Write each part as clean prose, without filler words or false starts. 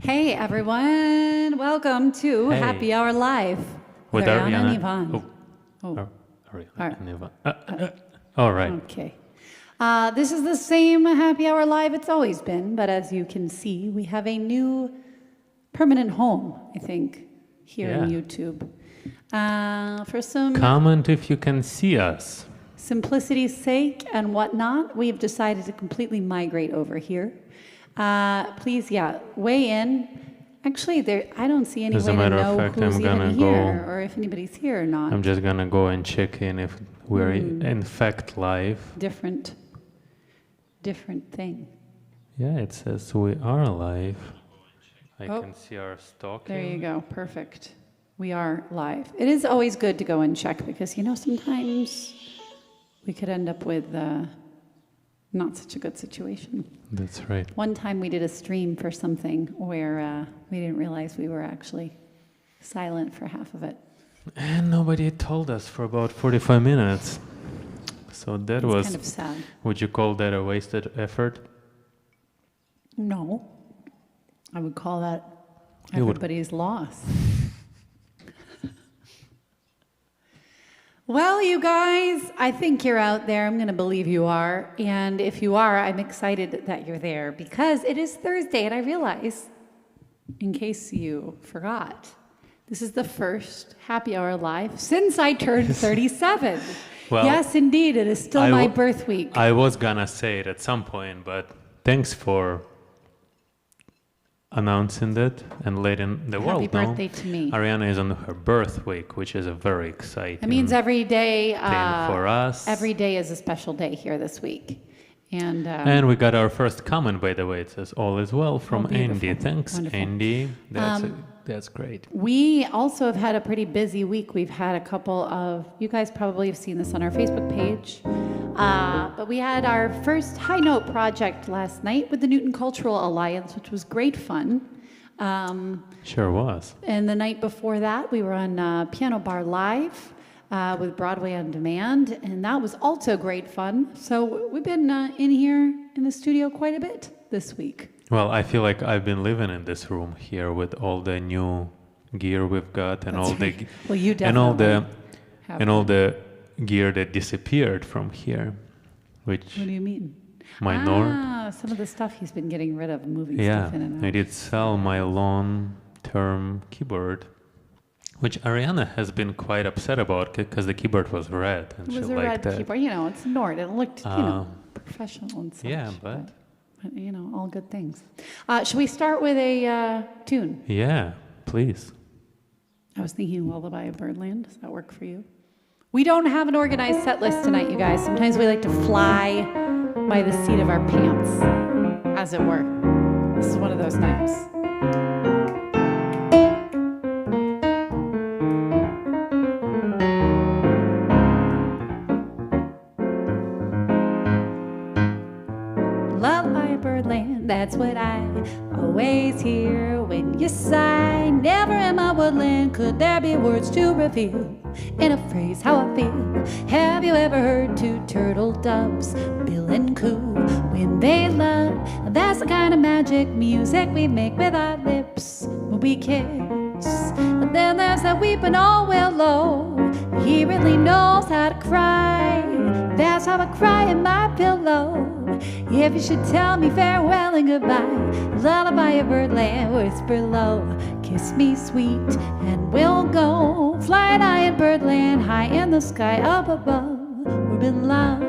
Hey everyone, welcome to Hey. Happy Hour Live With Arjana and Arjana. Yvonne. Ariana and Yvonne. All right. Okay. This is the same Happy Hour Live it's always been, but as you can see, we have a new permanent home, I think, here in Yeah. YouTube. For some Comment if you can see us. simplicity's sake and whatnot, we've decided to completely migrate over here. Please, weigh in. Actually, I don't see any As a way to matter of know fact, who's I'm even gonna here go- or if anybody's here or not. I'm just gonna go and check in if we're in fact live. Different thing. Yeah, it says we are live. I Oh. can see our stalking. There you go. Perfect. We are live. It is always good to go and check because, sometimes we could end up with not such a good situation. That's right. One time we did a stream for something where we didn't realize we were actually silent for half of it. And nobody told us for about 45 minutes. So that It's was, kind of sad. would you call that a wasted effort? No. I would call that You would. everybody's loss. Well, you guys, I think you're out there. I'm going to believe you are. And if you are, I'm excited that you're there because it is Thursday. And I realize, in case you forgot, this is the first Happy Hour Live since I turned 37. Well, yes, indeed. It is still I my w- birth week. I was gonna say it at some point, but thanks for announcing that and letting the Happy world know. birthday to me. Ariana is on her birth week, which is a very exciting It means every day, thing for us. every day is a special day here this week. And we got our first comment, by the way. It says all is well from beautiful. Andy. Thanks, Wonderful. Andy. That's great. We also have had a pretty busy week. We've had a couple of, you guys probably have seen this on our Facebook page, but we had our first High Note project last night with the Newton Cultural Alliance, which was great fun. Sure was. And the night before that, we were on Piano Bar Live with Broadway On Demand, and that was also great fun. So we've been in here in the studio quite a bit this week. Well, I feel like I've been living in this room here with all the new gear we've got and That's all right. the Well, you and all the have and all the gear that disappeared from here, which What do you mean? my Some of the stuff he's been getting rid of, moving yeah, stuff in and I out. did sell my long-term keyboard, which Ariana has been quite upset about because the keyboard was red and It she was a liked red that. keyboard. It's Nord. It looked, professional and such. Yeah, but all good things. Should we start with a tune? yeah, please. I was thinking Lullaby of Birdland. Does that work for you? We don't have an organized set list tonight, you guys. Sometimes we like to fly by the seat of our pants, as it were. This is one of those nights. Lullaby of Birdland, that's what I always hear when you sigh. Never in my woodland could there be words to reveal in a phrase how I feel. Have you ever heard two turtle doves bill and coo when they love? That's the kind of magic music we make with our lips when we kiss. But then there's that weeping all willow. He really knows how to cry. That's how I cry in my pillow. If you should tell me farewell and goodbye, lullaby of Birdland, whisper low, kiss me sweet, and we'll go flying high in Birdland, high in the sky up above. We're in love.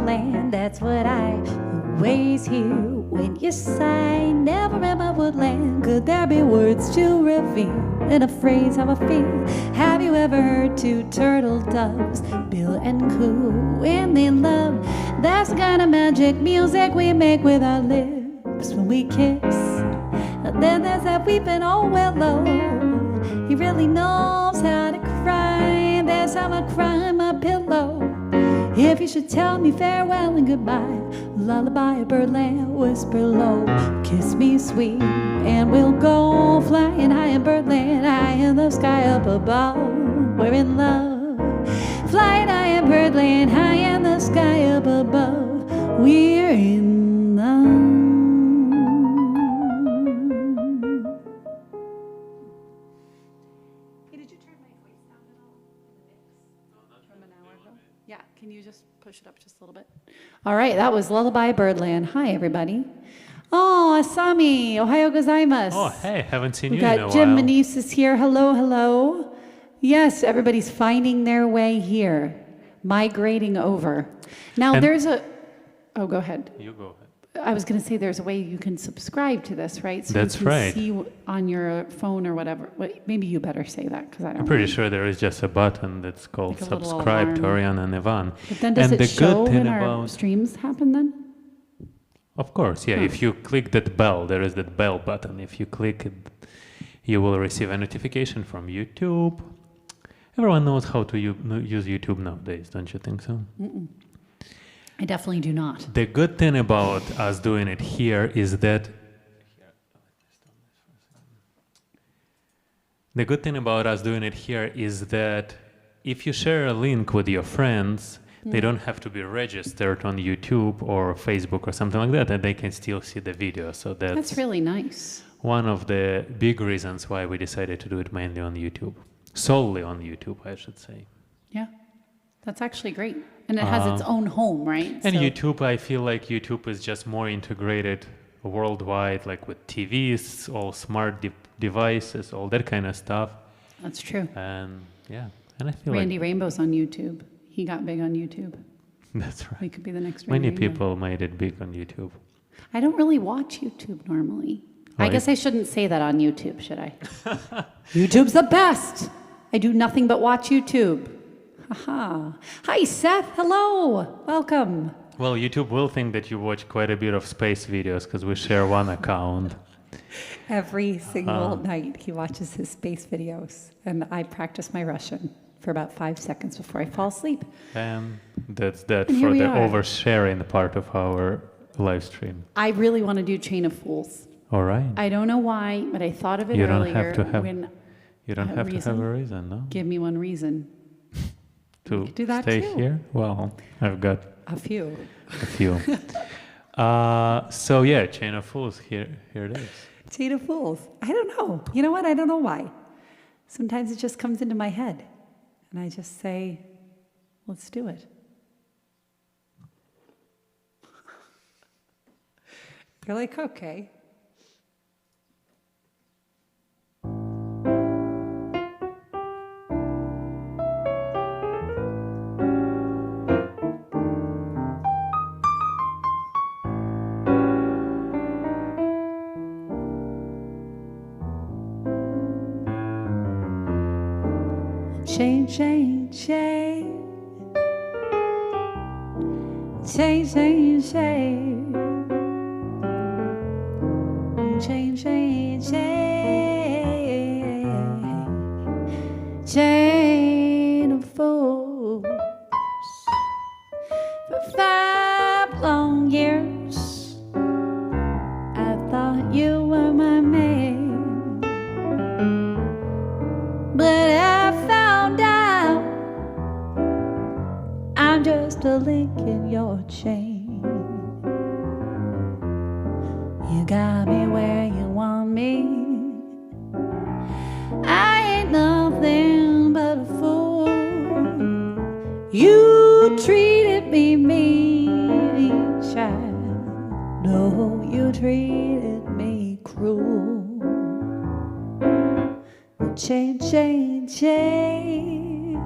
birdland. That's what I always hear when you sigh. Never in my woodland could there be words to reveal in a phrase how I feel. Have you ever heard two turtle doves bill and coo when they love? That's the kind of magic music we make with our lips when we kiss. And then there's that weeping old willow. He really knows how to cry. That's how I cry my pillow. If you should tell me farewell and goodbye, lullaby of birdland, whisper low, kiss me sweet, and we'll go flying high in birdland, high in the sky up above. We're in love, flying high in birdland, high in the sky up above. We're in love. Yeah, can you just push it up just a little bit? All right, that was Lullaby Birdland. Hi, everybody. Oh, Asami, ohayo gozaimasu. Oh, hey, haven't seen We you in a got while. Jim Manise is here. Hello, hello. Yes, everybody's finding their way here, migrating over. Now, And- there's a... Oh, go ahead. You go ahead. I was going to say there's a way you can subscribe to this, right? So That's you can right. see on your phone or whatever. Wait, maybe you better say that because I don't I'm pretty know. sure there is just a button that's called Like a little subscribe to alarm. Arjana and Ivan. But then does And it the show good thing when our about- streams happen then? Of course, yeah. If you click that bell, there is that bell button. If you click it, you will receive a notification from YouTube. Everyone knows how to use YouTube nowadays, don't you think so? I definitely do not. The good thing about us doing it here is that if you share a link with your friends, they don't have to be registered on YouTube or Facebook or something like that, and they can still see the video. So That's really nice. one of the big reasons why we decided to do it mainly on YouTube. Solely on YouTube, I should say. Yeah, that's actually great. And it has its own home, right? And So- YouTube, I feel like YouTube is just more integrated worldwide, like with TVs, all smart devices, all that kind of stuff. That's true. And yeah, and I feel Randy Rainbow's on YouTube. He got big on YouTube. like that's right. We could be the next Many Randy Rainbow. people made it big on YouTube. I don't really watch YouTube normally. I Right. guess I shouldn't say that on YouTube, should I? YouTube's the best. I do nothing but watch YouTube. Haha. Hi, Seth. Hello. Welcome. Well, YouTube will think that you watch quite a bit of space videos because we share one account. Every single night he watches his space videos, and I practice my Russian for about 5 seconds before I fall asleep. And that's that And here for we the are. oversharing part of our live stream. I really want to do Chain of Fools. All right. I don't know why, but I thought of it You don't earlier. have to have- when You don't a have to have reason? a reason, no? give me one reason. To could do that stay too. here? Well, I've got A few. a few. So yeah, Chain of Fools, here it is. Chain of Fools. I don't know. You know what? I don't know why. Sometimes it just comes into my head, and I just say, let's do it. You're like, okay. Chain, chain, chain. Chain, chain, chain. Chain, chain, chain. Chain of fools. For 5 long years, I thought you were my man. But I found out I'm just a link in your chain. You got me where you want me. I ain't nothing but a fool. You treated me mean, child. No, you treated me cruel. Chain, chain, chain.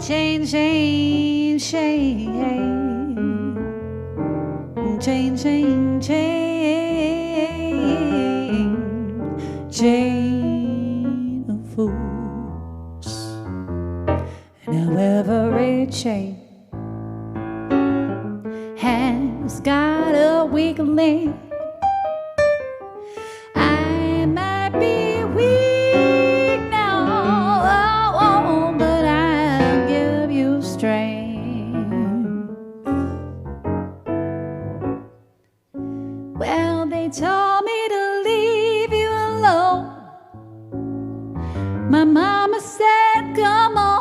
Change, change, change, change, change, change, chain of fools. Now every chain has got a weak link. I might be weak now, but I'll give you strength. Well, they told me to leave you alone. My mama said, come on.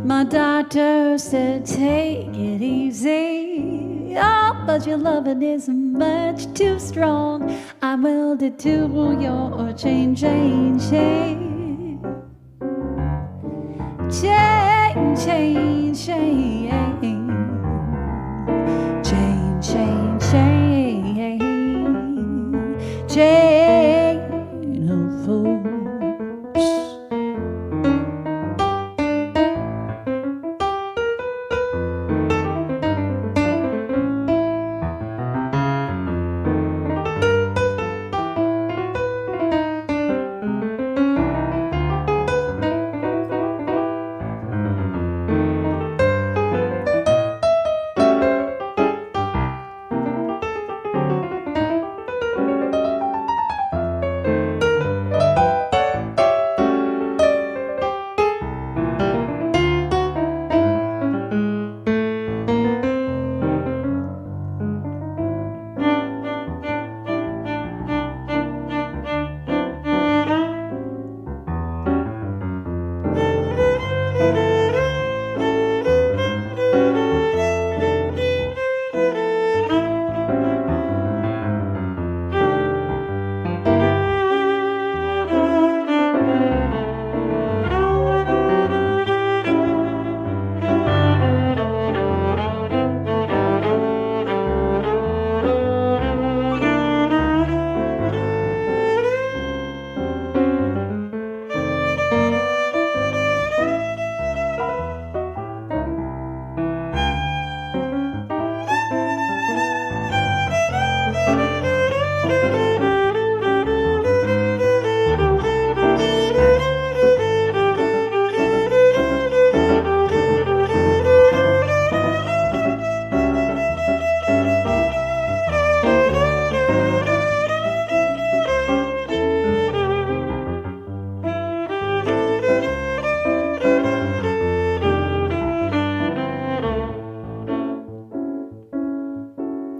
My doctor said, take it easy. Oh, but your loving is much too strong. I'm welded to your chain, chain, chain. Chain, chain, chain. Chain, chain, chain. Chain of fools.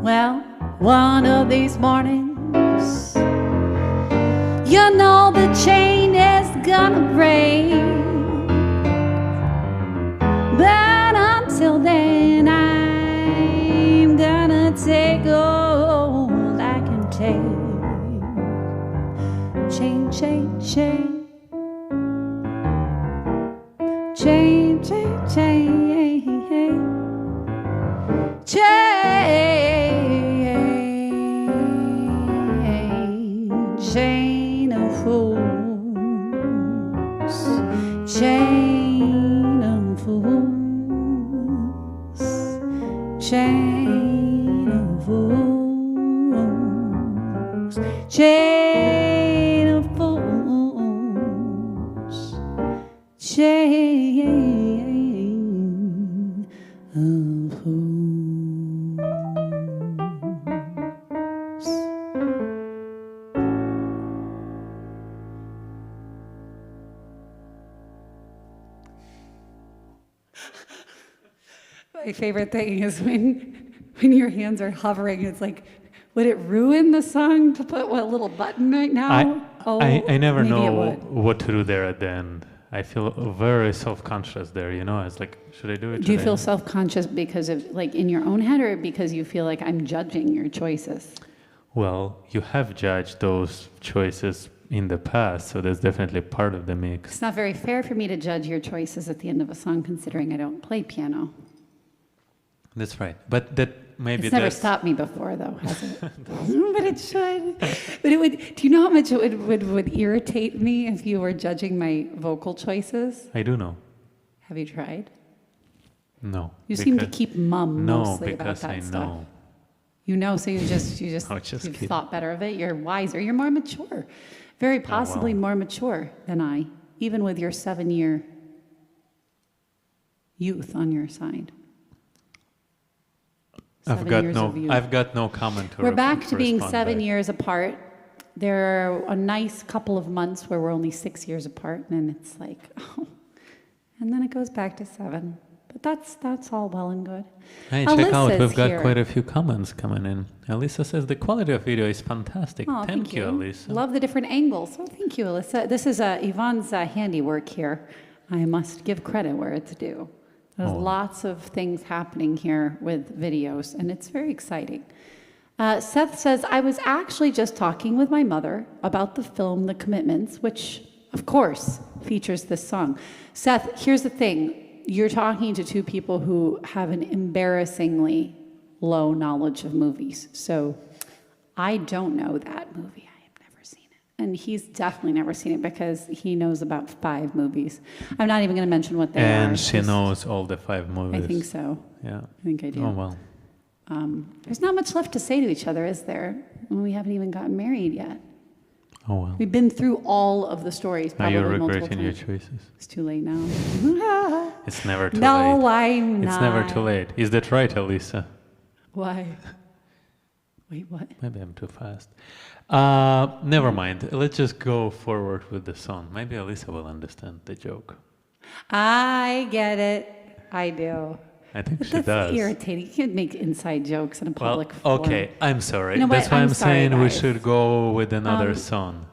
Well, one of these mornings, you know the chain is gonna break. But until then, I'm gonna take all I can take. Chain, chain, chain. Chain, chain, chain. Chain of fools. Chain of fools. Chain of fools. Chain of fools. Chain of fools. My favorite thing is when your hands are hovering, it's like, would it ruin the song to put a little button right now? I never maybe know what to do there at the end. I feel very self-conscious there, you know? It's like, should I do it? Do you feel self-conscious because of, like, in your own head, or because you feel like I'm judging your choices? Well, you have judged those choices in the past, so that's definitely part of the mix. It's not very fair for me to judge your choices at the end of a song, considering I don't play piano. That's right. But that maybe It's never that's stopped me before, though, has it? But it should. But it would. Do you know how much it would irritate me if you were judging my vocal choices? I do know. Have you tried? No. You seem to keep mum No, mostly about because that I stuff. know. You know, so you've kidding. thought better of it. You're wiser. You're more mature. Very possibly more mature than I, even with your 7-year youth on your side. I've got no comment to We're back to being respond 7 back. years apart. There are a nice couple of months where we're only 6 years apart, and then it's like, oh, and then it goes back to 7. But that's all well and good. Hey, check out, Alyssa's we've got here. quite a few comments coming in. Alyssa says the quality of video is fantastic. Oh, thank you, Alyssa. Love the different angles. Oh, thank you, Alyssa. This is Yvonne's handiwork here. I must give credit where it's due. There's lots of things happening here with videos, and it's very exciting. Seth says, I was actually just talking with my mother about the film The Commitments, which, of course, features this song. Seth, here's the thing. You're talking to two people who have an embarrassingly low knowledge of movies. So I don't know that movie. I have never seen it. And he's definitely never seen it because he knows about 5 movies. I'm not even going to mention what they are. And she knows all the 5 movies. I think so. Yeah. I think I do. Oh, well. There's not much left to say to each other, is there? We haven't even gotten married yet. Oh, well. We've been through all of the stories. Now you're multiple regretting your times. choices. It's too late now. It's never too late. No, I'm not. It's never too late. Is that right, Elisa? Why? Wait, what? Maybe I'm too fast. Never mind. Let's just go forward with the song. Maybe Elisa will understand the joke. I get it. I do. I think But she that's does. irritating. You can't make inside jokes in a Well, public forum. okay. I'm sorry. You know That's what? why I'm I'm sorry, saying we guys. should go with another song.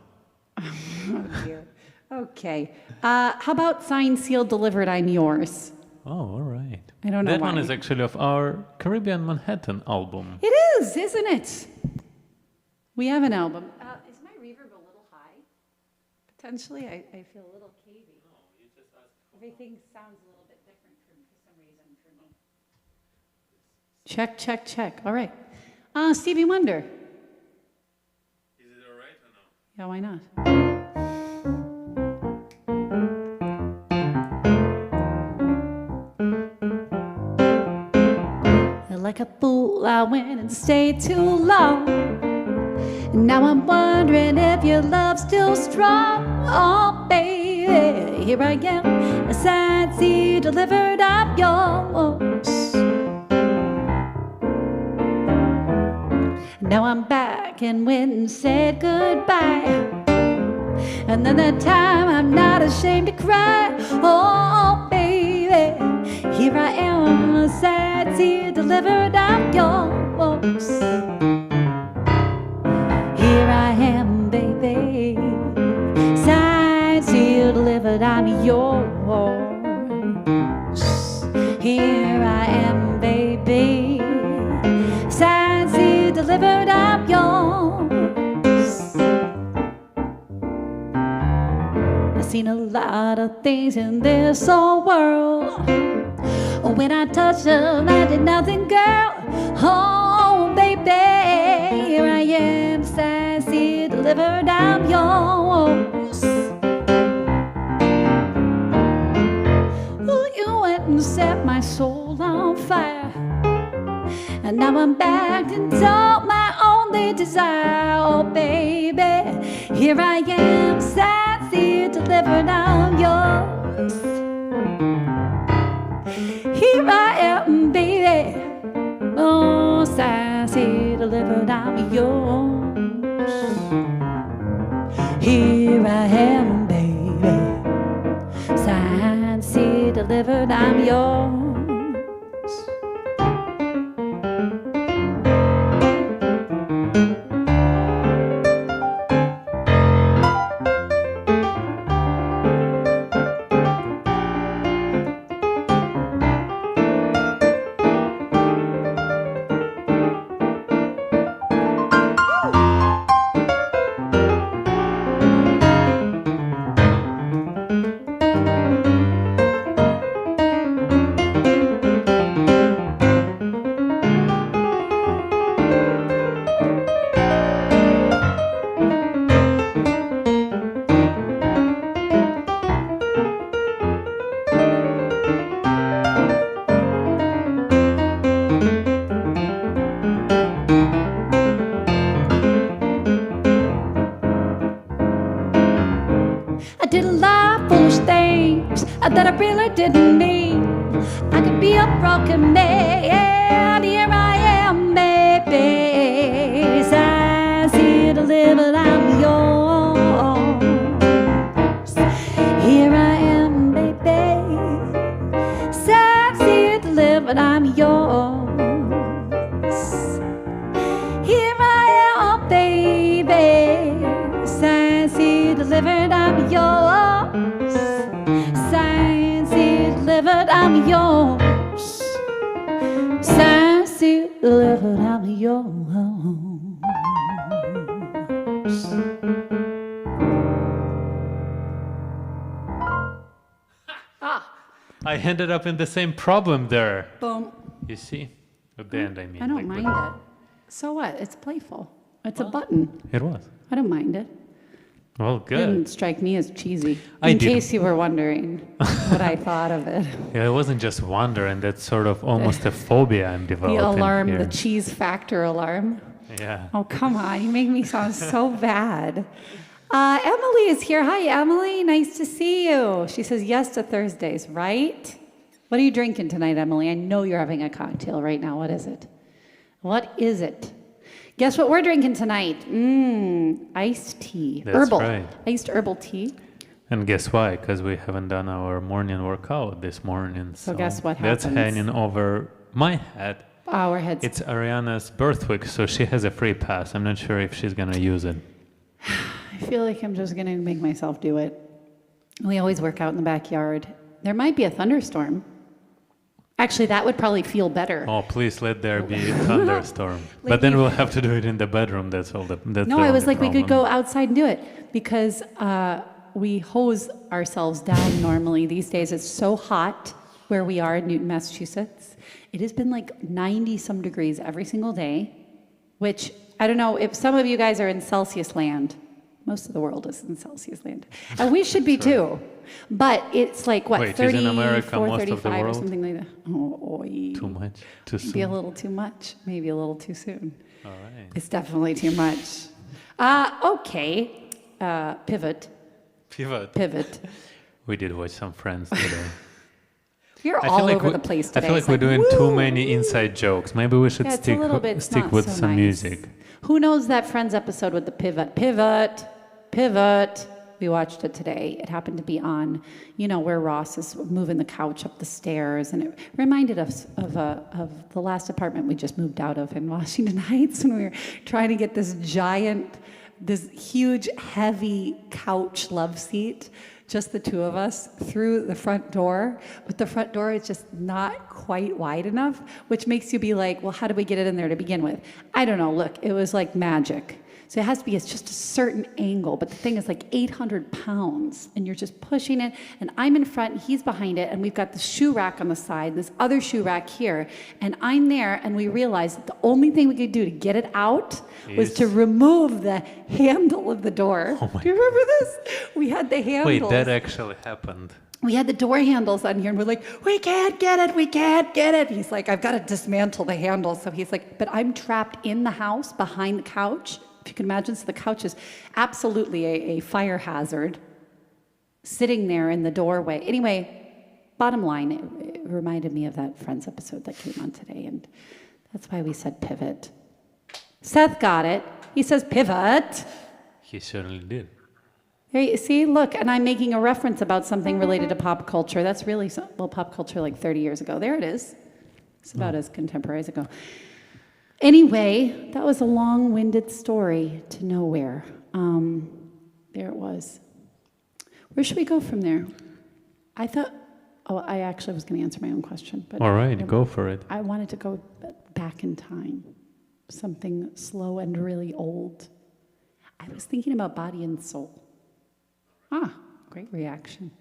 Oh, dear. Okay. How about signed, sealed, delivered, I'm yours? Oh, all right. I don't know That why. one is actually of our Caribbean Manhattan album. It is, isn't it? We have an album. Is my reverb a little high? Potentially, I feel a little cavey. Everything sounds a little bit different for some reason for me. Check, check, check. All right. Stevie Wonder. Is it all right or no? Yeah, why not? Like a fool, I went and stayed too long. Now I'm wondering if your love's still strong. Oh, baby, here I am, a sad seed delivered up yours. Now I'm back and went and said goodbye. And then that time I'm not ashamed to cry. Oh, baby, here I am, a sad seed delivered up yours. Here I am, baby, sad seed delivered, I'm yours. Here I am, baby, sad seed delivered, I'm yours. I've seen a lot of things in this old world. When I touched them, I did nothing, girl. Oh, baby, here I am, sad seed delivered, I'm yours. Ooh, you went and set my soul on fire. And now I'm back to all my only desire. Oh, baby, here I am, sad seed delivered, I'm yours. Here I am, baby, oh, sad seed delivered, I'm yours. Here I am, baby, sad seed delivered, I'm yours. I did a lot of foolish things that I really didn't mean. I could be a broken man. Here I am, baby. Signs here to live, but I'm yours. Here I am, baby. Signs here to live, but I'm yours. Here I am, baby. Signs here delivered, I'm yours. Signs here delivered, I'm yours. Signs here delivered, I'm yours. I ended up in the same problem there. Boom. You see? At the end, I mean. I don't mind it. So what? It's playful. It's a button. It was. I don't mind it. Well, It good. didn't strike me as cheesy. I In did. case you were wondering what I thought of it. Yeah, it wasn't just wonder, and that's sort of almost a phobia I'm The developing alarm, here. the cheese factor alarm. Yeah. Oh, come on. You make me sound so bad. Emily is here. Hi, Emily. Nice to see you. She says yes to Thursdays, right? What are you drinking tonight, Emily? I know you're having a cocktail right now. What is it? What is it? Guess what we're drinking tonight? Iced tea. That's herbal. right. Iced herbal tea. And guess why? Because we haven't done our morning workout this morning. So guess what that's happens? hanging over my head. Our heads. It's Ariana's birth week, so she has a free pass. I'm not sure if she's going to use it. I feel like I'm just going to make myself do it. We always work out in the backyard. There might be a thunderstorm. Actually, that would probably feel better. Oh, please let there be a thunderstorm. But then we'll have to do it in the bedroom. That's all. That's No, the I was only like, we could problem. go outside and do it because we hose ourselves down normally. These days, it's so hot where we are in Newton, Massachusetts. It has been like 90 some degrees every single day, which I don't know if some of you guys are in Celsius land. Most of the world is in Celsius land. And we should be too. But it's like, what, Wait, is 30, in America 34, most of the 35 or world? something like that. Oh, oy. Too much? Too Maybe a soon? little too much. Maybe a little too soon. All right. It's definitely too much. Okay. Pivot. Pivot. We did watch some Friends today. You're I all feel like over the place I today. feel like It's we're doing too woo! many inside jokes. Maybe we should Yeah, it's a little bit stick not with so some nice. music. Who knows that Friends episode with the pivot? We watched it today. It happened to be on, where Ross is moving the couch up the stairs, and it reminded us of the last apartment we just moved out of in Washington Heights when we were trying to get this huge, heavy couch love seat, just the two of us, through the front door. But the front door is just not quite wide enough, which makes you be like, well, how did we get it in there to begin with? I don't know. Look, it was like magic. So it has to be it's just a certain angle, but the thing is like 800 pounds, and you're just pushing it, and I'm in front, and he's behind it, and we've got the shoe rack on the side, this other shoe rack here, and I'm there, and we realized that the only thing we could do to get it out was to remove the handle of the door. Oh my Do you remember this? We had the handles. Wait, that actually happened. We had the door handles on here, and we're like, we can't get it. He's like, I've got to dismantle the handles. So he's like, but I'm trapped in the house behind the couch. If you can imagine, so the couch is absolutely a fire hazard, sitting there in the doorway. Anyway, bottom line, it reminded me of that Friends episode that came on today, and that's why we said pivot. Seth got it. He says pivot. He certainly did. There you see, look, and I'm making a reference about something related to pop culture. That's really, pop culture like 30 years ago. There it is. It's about as contemporary as it goes. Anyway, that was a long-winded story to nowhere. There it was. Where should we go from there? I actually was going to answer my own question. But All right, go for it. I wanted to go back in time. Something slow and really old. I was thinking about body and soul. Great reaction.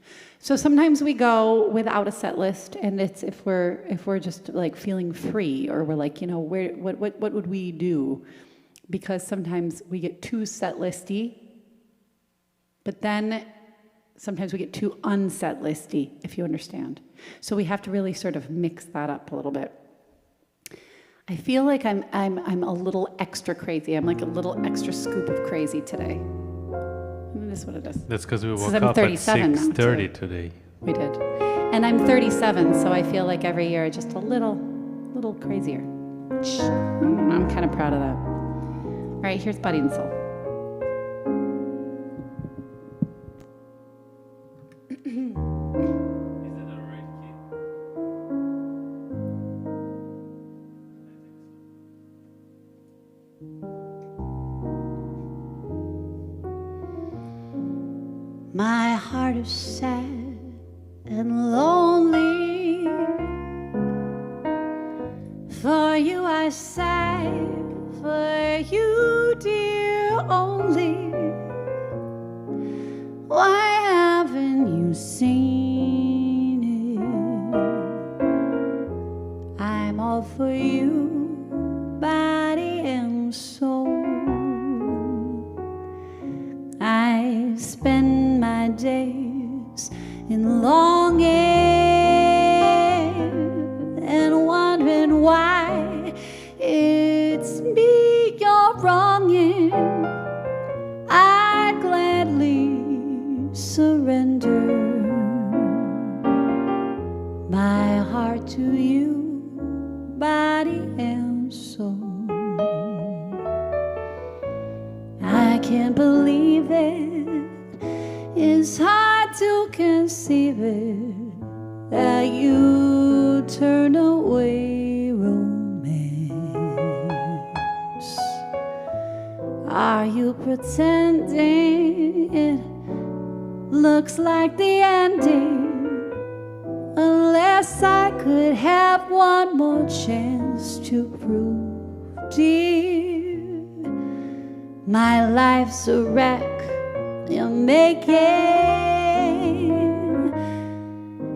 So sometimes we go without a set list, and it's if we're just like feeling free, or we're like, what would we do? Because sometimes we get too set listy, but then sometimes we get too unset listy, if you understand. So we have to really sort of mix that up a little bit. I feel like I'm a little extra crazy. I'm like a little extra scoop of crazy today. It is what it is. That's because we woke I'm up at 37 now, 6:30 too. today. We did. And I'm 37, so I feel like every year just a little crazier. I'm kind of proud of that. All right, here's Body and Soul. My heart is sad and lonely. For you I sigh, for you, dear, only. Why haven't you seen it? I'm all for you, body and soul. I spend my days in longing and wondering why it's me you're wronging. I'd gladly surrender my heart to you, body and soul. I can't believe it. It's hard to conceive it that you turn away romance. Are you pretending it looks like the ending? Unless I could have one more chance to prove, dear, my life's a wreck you're making.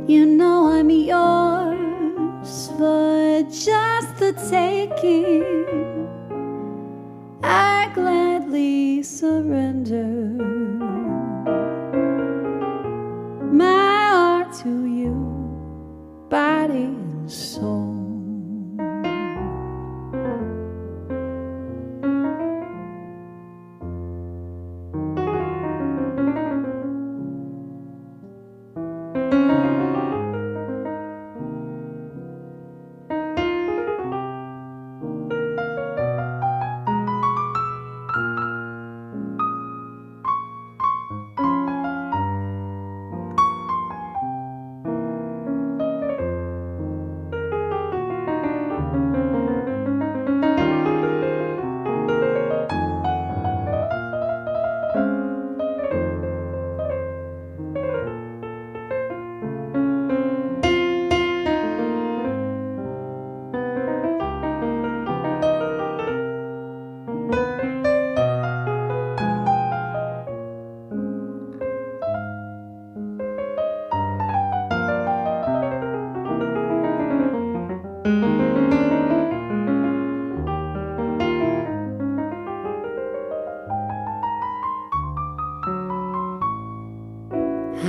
You know I'm yours for just the taking. I gladly surrender my heart to you, body and soul.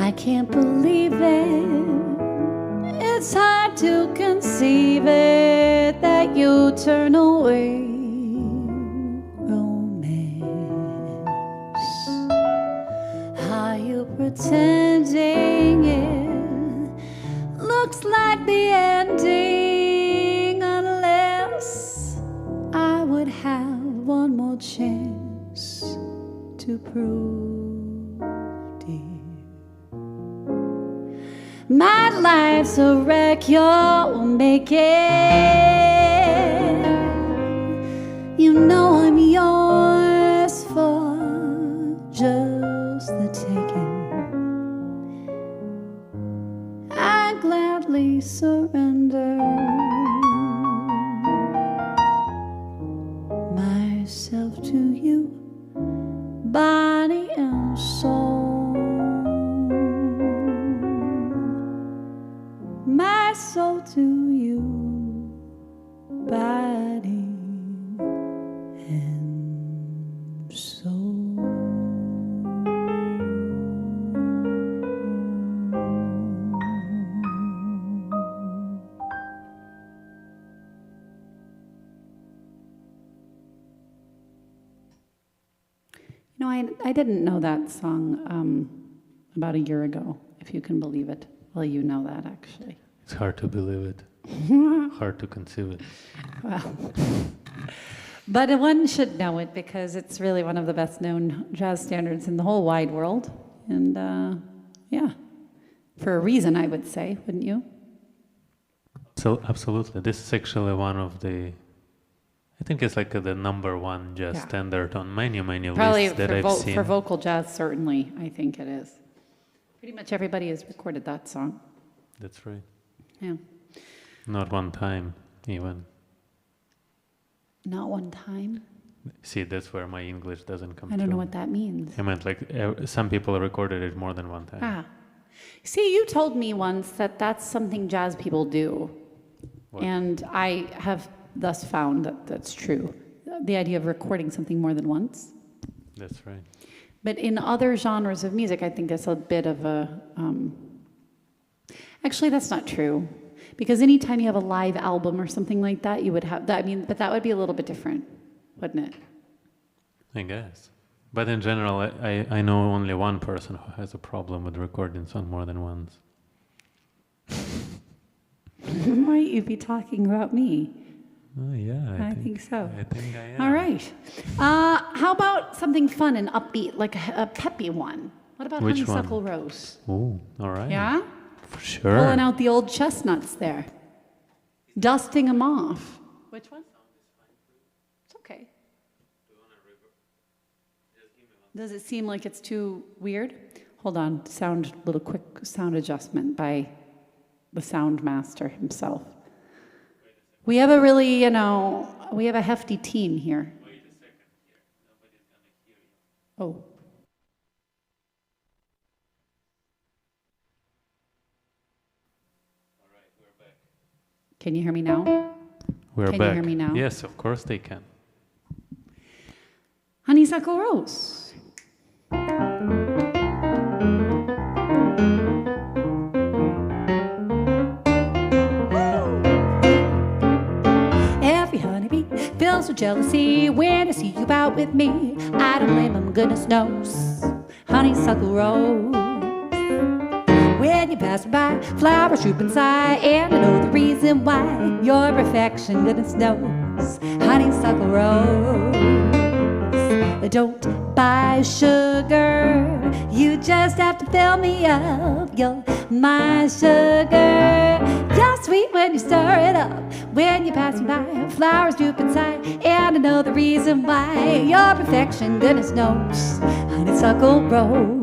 I can't believe it. It's hard to conceive it that you turn away romance. Are you pretending it looks like the ending? Unless I would have one more chance to prove, dear, my life's a wreck you're making. You know I'm yours for just the taking. I gladly surrender myself to you, body and soul. My soul to you, body and soul. You know, I I didn't know that song about a year ago, if you can believe it. Well, you know that, actually. It's hard to believe it. Hard to conceive it. Well, but one should know it because it's really one of the best known jazz standards in the whole wide world. And yeah, for a reason, I would say, wouldn't you? So absolutely, this is actually one of the. I think it's like the number one jazz standard on many lists that I've seen. For vocal jazz, certainly, I think it is. Pretty much everybody has recorded that song. That's right. Yeah. Not one time, even. Not one time? See, that's where my English doesn't come I don't know what that means. I meant like some people recorded it more than one time. Ah. See, you told me once that that's something jazz people do. What? And I have thus found that that's true. The idea of recording something more than once. That's right. But in other genres of music, I think that's a bit of a... Actually, that's not true. Because anytime you have a live album or something like that, you would have... That, I mean, but that would be a little bit different, wouldn't it? I guess. But in general, I know only one person who has a problem with recording song more than once. Might you be talking about me? Oh, yeah. I think so. I think I am. All right. How about something fun and upbeat, like a peppy one? What about Which honeysuckle one? rose? Oh, all right. Yeah? For sure. Pulling out the old chestnuts there. Dusting them off. Which one? It's okay. Does it seem like it's too weird? Hold on. Little quick sound adjustment by the sound master himself. We have a really, we have a hefty team here. Wait a second here. Nobody's gonna hear you. Oh. All right, we're back. Can you hear me now? We're Can back. you hear me now? Yes, of course they can. Honeysuckle rose. Every honeybee feels with jealousy when I see you out with me. I don't blame them, goodness knows. Honeysuckle rose. When you pass me by, flowers droop inside, and I know the reason why. Your perfection, goodness knows. Honeysuckle rose. Don't buy sugar, you just have to fill me up. You're my sugar. You're sweet when you stir it up. When you pass me by, flowers droop inside, and I know the reason why. Your perfection, goodness knows. Honeysuckle rose.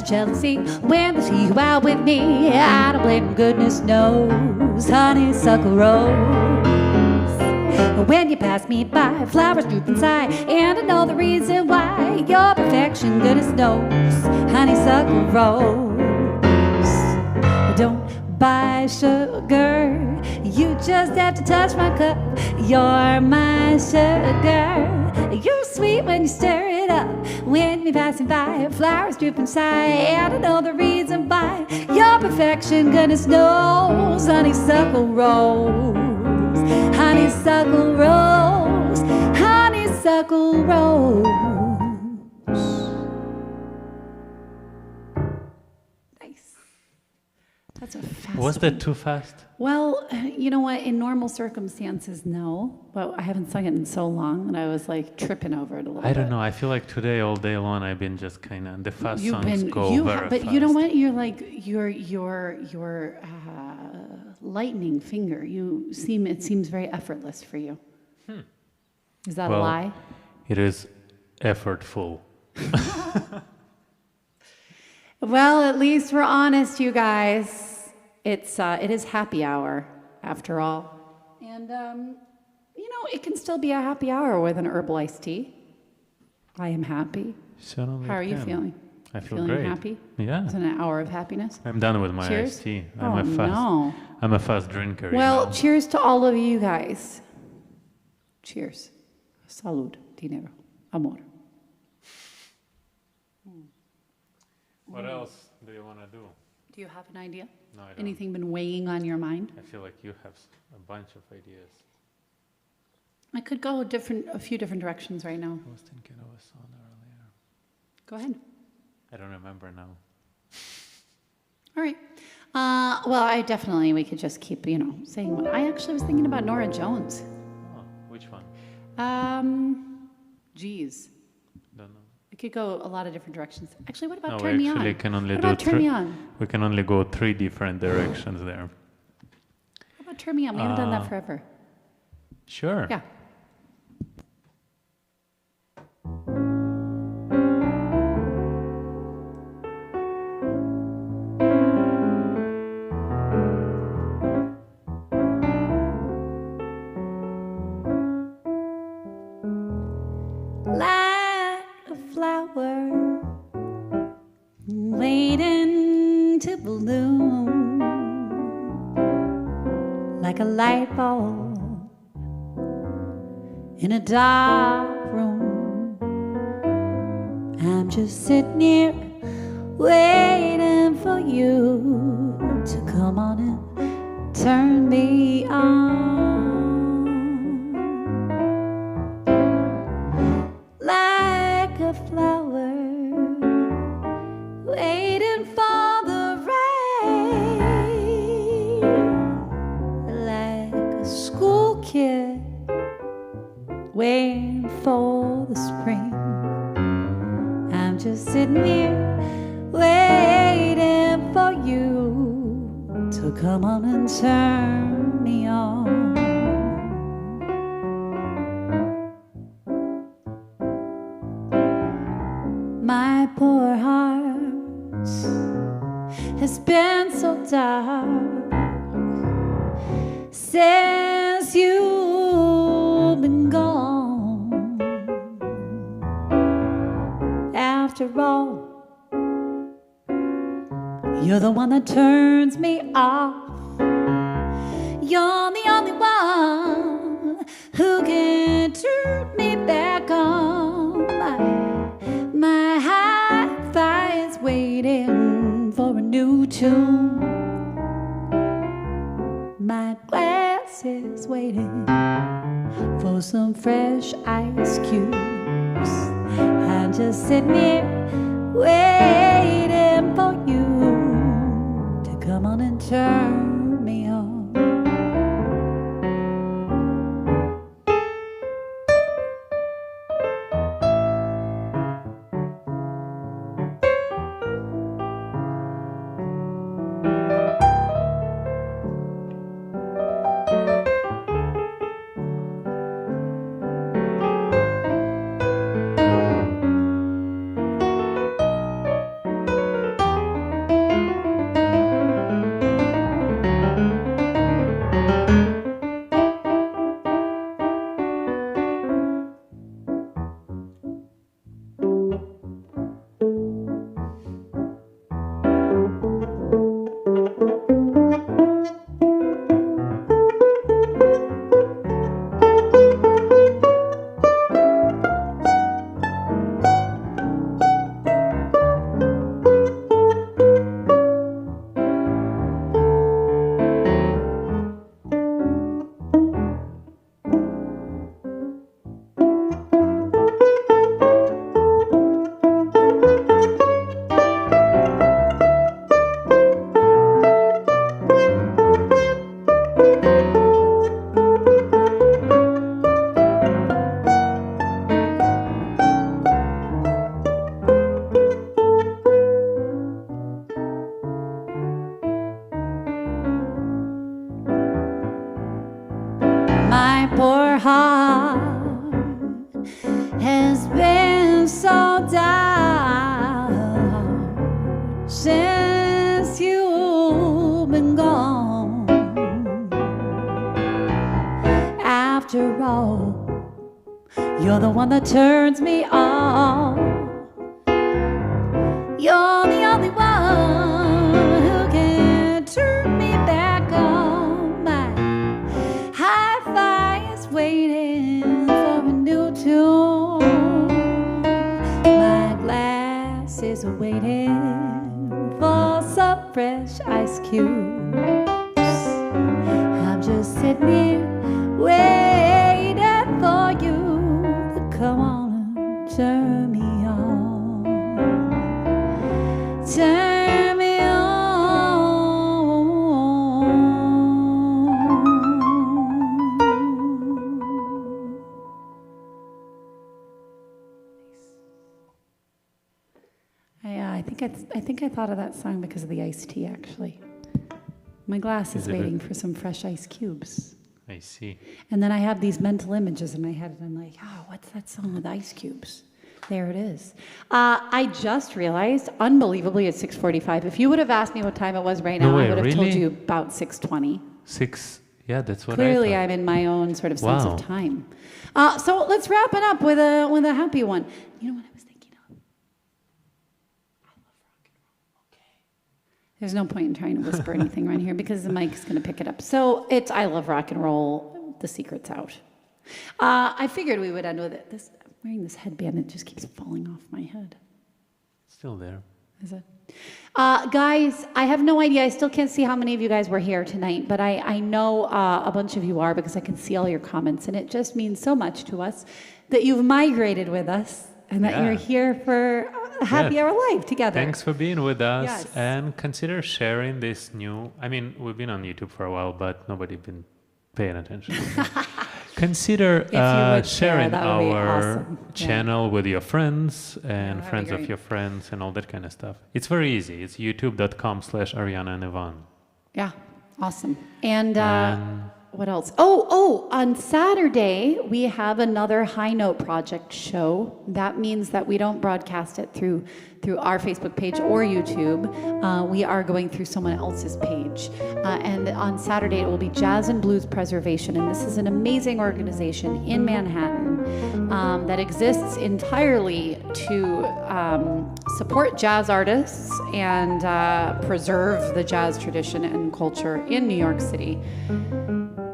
Jealousy when they see you out with me. I don't blame them, goodness knows. Honeysuckle rose. When you pass me by, flowers droop inside, and I know the reason why. Your perfection, goodness knows. Honeysuckle rose. Don't buy sugar, you just have to touch my cup. You're my sugar. You're sweet when you stir it up. When you're passing by, flowers droop inside, and I know the reason why. Your perfection, goodness knows. Honeysuckle rose. Honeysuckle rose. Honeysuckle honeysuckle rose. Nice. That's a fast Was that too fast? Well, you know what? In normal circumstances, no. But I haven't sung it in so long that I was like tripping over it a little bit. I don't know. I feel like today, all day long, I've been just kind of, the fast songs go very but fast. you know what? You're like your lightning finger. It seems very effortless for you. Is that a lie? It is effortful. Well, at least we're honest, you guys. It is happy hour after all, and it can still be a happy hour with an herbal iced tea. I am happy. Certainly. How are you feeling? I feel feeling great. Happy? Yeah. It's an hour of happiness. I'm done with my Cheers. iced tea. No. I'm a fast drinker. Well, cheers to all of you guys. Cheers. Salud, dinero, amor. What else do you want to do? Do you have an idea? No, I don't. Anything been weighing on your mind? I feel like you have a bunch of ideas. I could go a few different directions right now. I was thinking of a song earlier. Go ahead. I don't remember now. All right. We could just keep, saying what. I actually was thinking about Nora Jones. Oh, which one? Geez. Don't know. We could go a lot of different directions. Actually, what about No, Turn Me On? we actually can only What do about Turn Me On? We can only go 3 different directions there. How about Turn Me On? We haven't done that forever. Sure. Yeah. Like a flower waiting to bloom, like a light bulb in a dark room. I'm just sitting here waiting for you to come on and turn me on. Like a flower waiting for the rain, like a school kid waiting for the spring. I'm just sitting here waiting for you to come on and turn me on. My poor heart has been so dark since you've been gone. After all, you're the one that turns me off. You're the only one who can turn me back on. My hi-fi is waiting for a new tune. My glass is waiting for some fresh ice cubes. I'm just sitting here waiting for you to come on and turn me on. all. You're the one that turns me on. You're the only one who can turn me back on. My hi-fi is waiting for a new tune. My glass is waiting for some fresh ice cubes. I'm just sitting here waiting for you to come on and turn me on. Turn me on. I think I thought of that song because of the iced tea, actually. My glass is waiting for some fresh ice cubes. I see. And then I have these mental images in my head, and I'm like, oh, what's that song with ice cubes? There it is. I just realized, unbelievably, it's 6:45. If you would have asked me what time it was right now, I would have told you about 6:20. Yeah, that's what Clearly, I thought. I'm in my own sort of sense of time. So let's wrap it up with a happy one. You know what I was thinking of? I love rock and roll. Okay. There's no point in trying to whisper anything around here because the mic's going to pick it up. So it's I love rock and roll. The secret's out. I figured we would end with it. I'm wearing this headband. It just keeps falling off my head. Still there. Is it? Guys, I have no idea. I still can't see how many of you guys were here tonight, but I know a bunch of you are because I can see all your comments, and it just means so much to us that you've migrated with us and that you're here for a happy hour live together. Thanks for being with us, Yes. and consider sharing this new... I mean, we've been on YouTube for a while, but nobody's been paying attention. Consider sharing our channel with your friends and friends of your friends and all that kind of stuff. It's very easy. It's youtube.com/Arjana and Ivan. Yeah, awesome. And what else? Oh, on Saturday, we have another High Note Project show. That means that we don't broadcast it through our Facebook page or YouTube. We are going through someone else's page. And on Saturday, it will be Jazz and Blues Preservation. And this is an amazing organization in Manhattan that exists entirely to support jazz artists and preserve the jazz tradition and culture in New York City,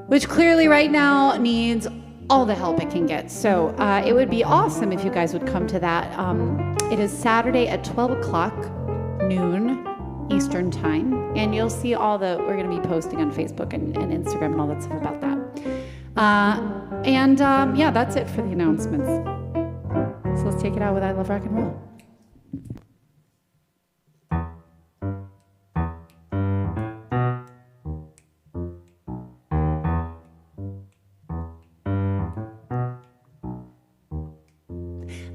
which clearly right now needs all the help it can get. So it would be awesome if you guys would come to that. It is Saturday at 12 o'clock, noon Eastern time. And you'll see we're going to be posting on Facebook and Instagram and all that stuff about that. Yeah, that's it for the announcements. So let's take it out with I Love Rock and Roll.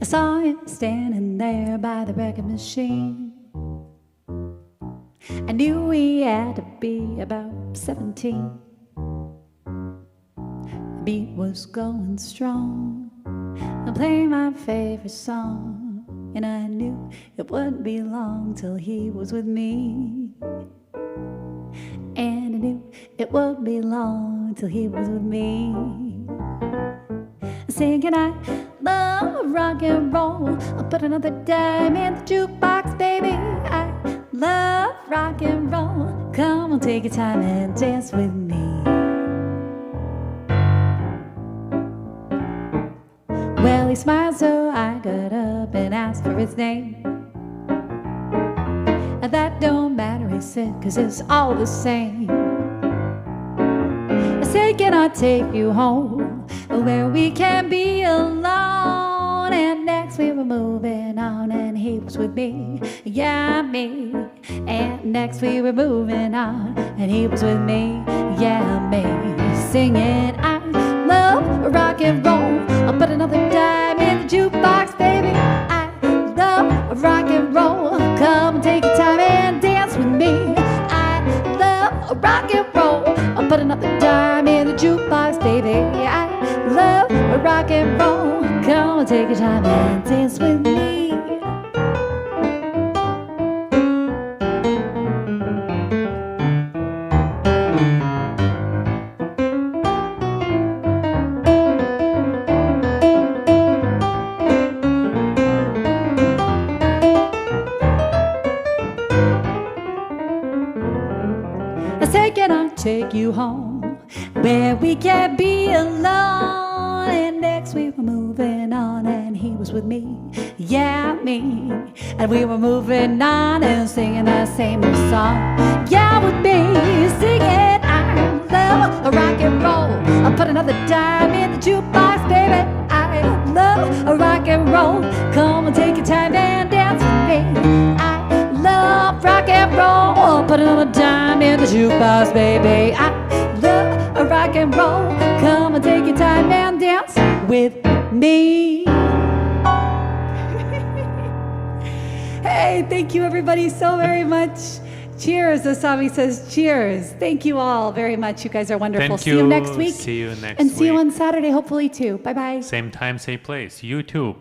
I saw him standing there by the record machine. I knew he had to be about 17. The beat was going strong. I played my favorite song, and I knew it wouldn't be long till he was with me. And I knew it wouldn't be long till he was with me. Singing I love rock and roll. I'll put another dime in the jukebox, baby. I love rock and roll. Come on, take your time and dance with me. Well, he smiled, so I got up and asked for his name. And that don't matter, he said, 'cause it's all the same. I said, can I take you home where we can be alone? And next we were moving on, and he was with me, yeah, me. And next we were moving on, and he was with me, yeah, me. Singing, I love rock and roll. I'll put another dime in the jukebox, baby. I love rock and roll. Come and take your time and dance with me. I love rock and roll. I'll put another dime in the jukebox, baby. I love rock and roll. Come and take your time and dance with me. take you home where we can be alone. And next we were moving on, and he was with me, yeah, me. And we were moving on and singing the same old song, yeah, with me, singing I love a rock and roll. I'll put another dime in the jukebox, baby. I love a rock and roll. Come and take your time and dance with me. I love rock and roll. I'll put another dime in the jukebox, baby. I love a rock and roll. Come and take your time and dance with me. Hey, thank you everybody so very much. Cheers, Asami says cheers. Thank you all very much. You guys are wonderful. Thank See you next week. See you next and week. see you on Saturday, hopefully too. Bye-bye. Same time, same place. YouTube.